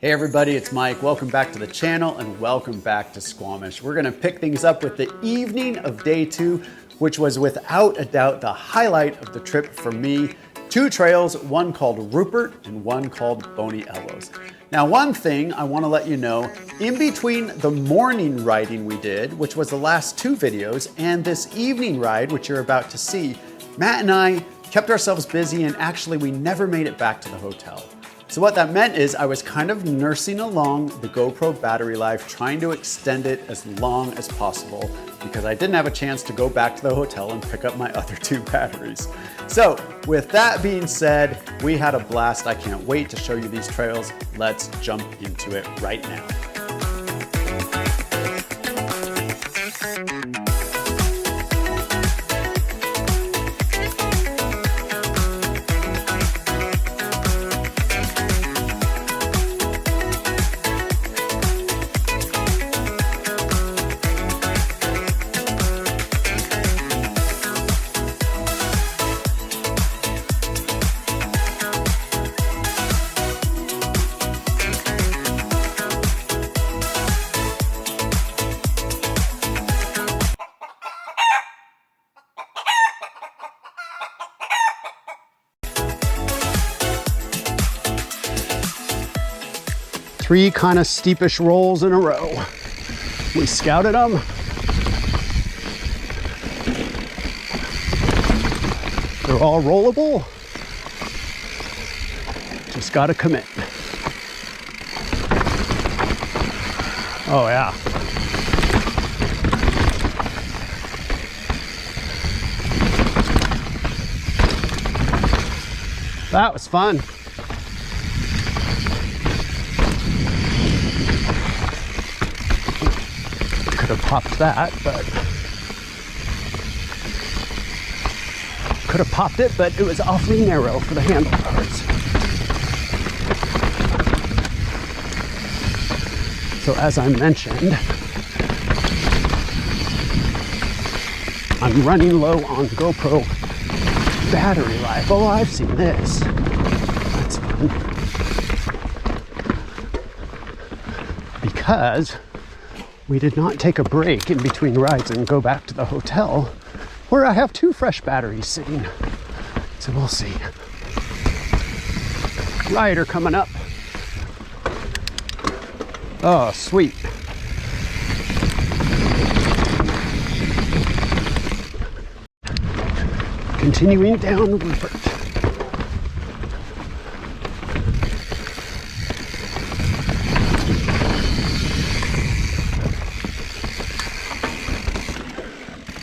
Hey everybody, it's Mike. Welcome back to the channel and welcome back to Squamish. We're gonna pick things up with the evening of day 2, which was without a doubt the highlight of the trip for me. 2 trails, one called Rupert and one called Boney Elbows. Now, one thing I wanna let you know, in between the morning riding we did, which was the last 2 videos, and this evening ride, which you're about to see, Matt and I kept ourselves busy and actually we never made it back to the hotel. So what that meant is I was kind of nursing along the GoPro battery life, trying to extend it as long as possible because I didn't have a chance to go back to the hotel and pick up my other 2 batteries. So with that being said, we had a blast. I can't wait to show you these trails. Let's jump into it right now. Three kind of steepish rolls in a row. We scouted them. They're all rollable. Just gotta commit. Oh yeah. That was fun. Could have popped that, but could have popped it, but it was awfully narrow for the handlebars. So as I mentioned, I'm running low on GoPro battery life. Oh, I've seen this. That's fun. Because we did not take a break in between rides and go back to the hotel where I have 2 fresh batteries sitting. So we'll see. Rider coming up. Oh, sweet. Continuing down Rupert.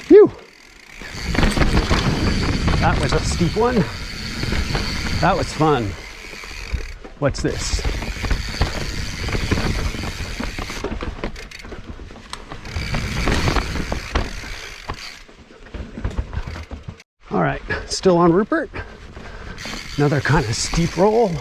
Phew! That was a steep one. That was fun. What's this? All right, still on Rupert. Another kind of steep roll.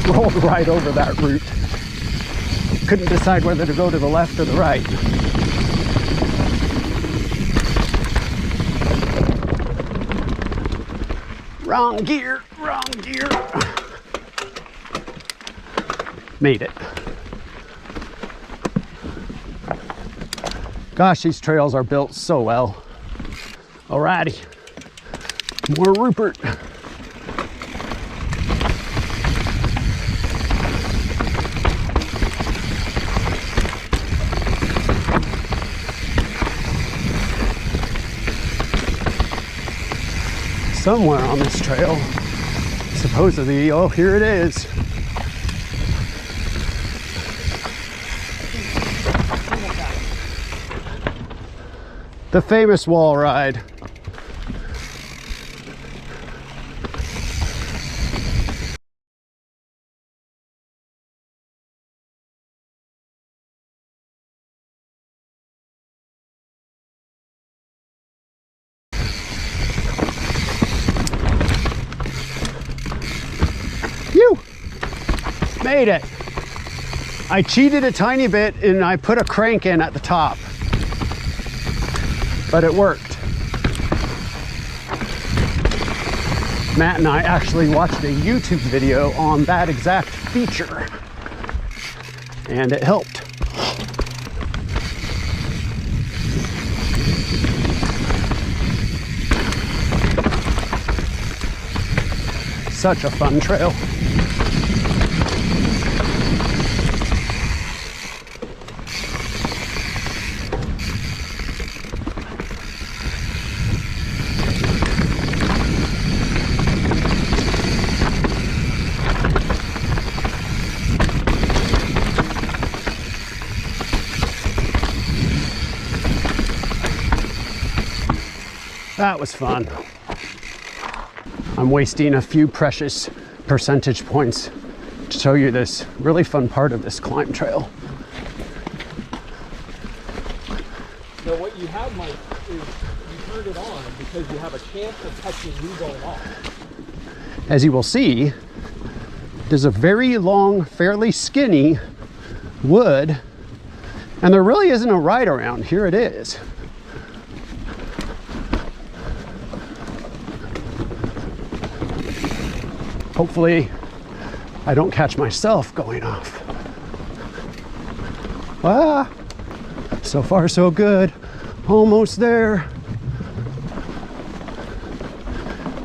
Rolled right over that route. Couldn't decide whether to go to the left or the right. Wrong gear, wrong gear. Made it. Gosh, these trails are built so well. Alrighty, more Rupert. Somewhere on this trail, supposedly, oh, here it is. The famous wall ride. Phew! Made it. I cheated a tiny bit and I put a crank in at the top, but it worked. Matt and I actually watched a YouTube video on that exact feature, and it helped. Such a fun trail. That was fun. I'm wasting a few precious percentage points to show you this really fun part of this climb trail. So what you have, Mike, is you turned it on because you have a chance of touching you going off. As you will see, there's a very long, fairly skinny wood, and there really isn't a ride around. Here it is. Hopefully, I don't catch myself going off. Ah, so far so good. Almost there.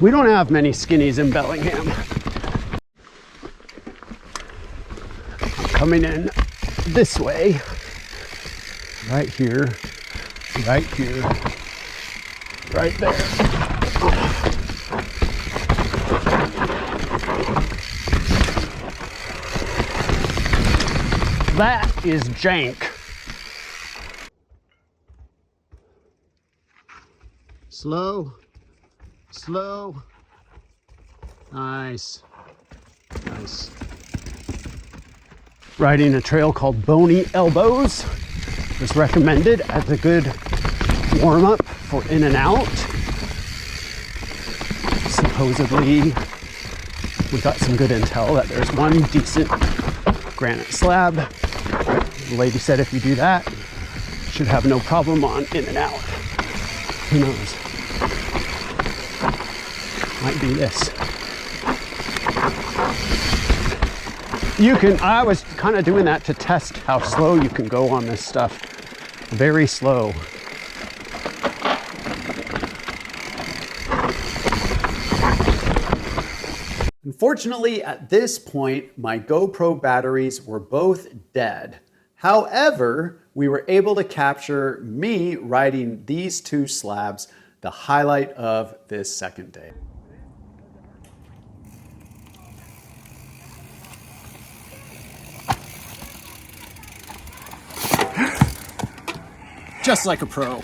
We don't have many skinnies in Bellingham. Coming in this way, right here, right here, right there. That is jank. Slow, slow. Nice, nice. Riding a trail called Bony Elbows was recommended as a good warm-up for in and out. Supposedly, we got some good intel that there's one decent granite slab. The lady said if you do that, should have no problem on in and out. Who knows? Might be this. I was kind of doing that to test how slow you can go on this stuff. Very slow. Unfortunately, at this point, my GoPro batteries were both dead. However, we were able to capture me riding these two slabs, the highlight of this second day. Just like a pro.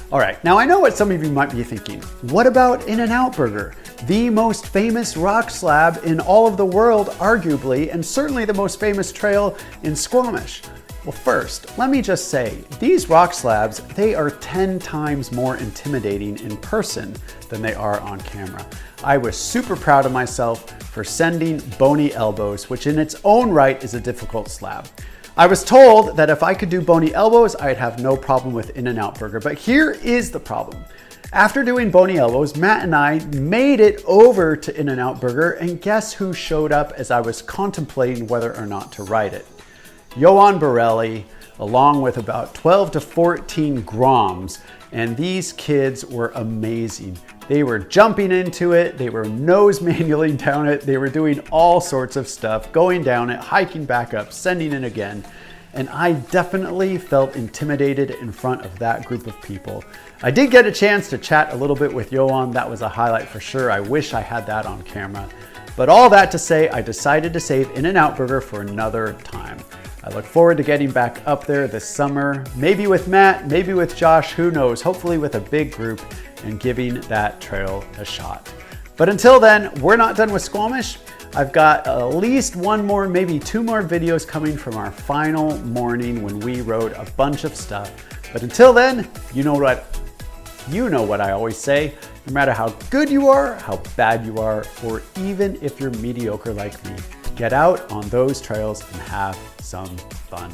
All right, now I know what some of you might be thinking. What about In-N-Out Burger? The most famous rock slab in all of the world, arguably, and certainly the most famous trail in Squamish. Well, first, let me just say, these rock slabs, they are 10 times more intimidating in person than they are on camera. I was super proud of myself for sending Bony Elbows, which in its own right is a difficult slab. I was told that if I could do Bony Elbows, I'd have no problem with In-N-Out Burger, but here is the problem. After doing Bony Elbows, Matt and I made it over to In-N-Out Burger, and guess who showed up as I was contemplating whether or not to ride it? Johan Borelli, along with about 12 to 14 groms. And these kids were amazing. They were jumping into it, they were nose manualing down it, they were doing all sorts of stuff, going down it, hiking back up, sending it again. And I definitely felt intimidated in front of that group of people. I did get a chance to chat a little bit with Johan. That was a highlight for sure. I wish I had that on camera. But all that to say, I decided to save In-N-Out Burger for another time. I look forward to getting back up there this summer, maybe with Matt, maybe with Josh, who knows, hopefully with a big group, and giving that trail a shot. But until then, we're not done with Squamish. I've got at least one more, maybe two more videos coming from our final morning when we rode a bunch of stuff. But until then, you know what I always say, no matter how good you are, how bad you are, or even if you're mediocre like me, get out on those trails and have some fun.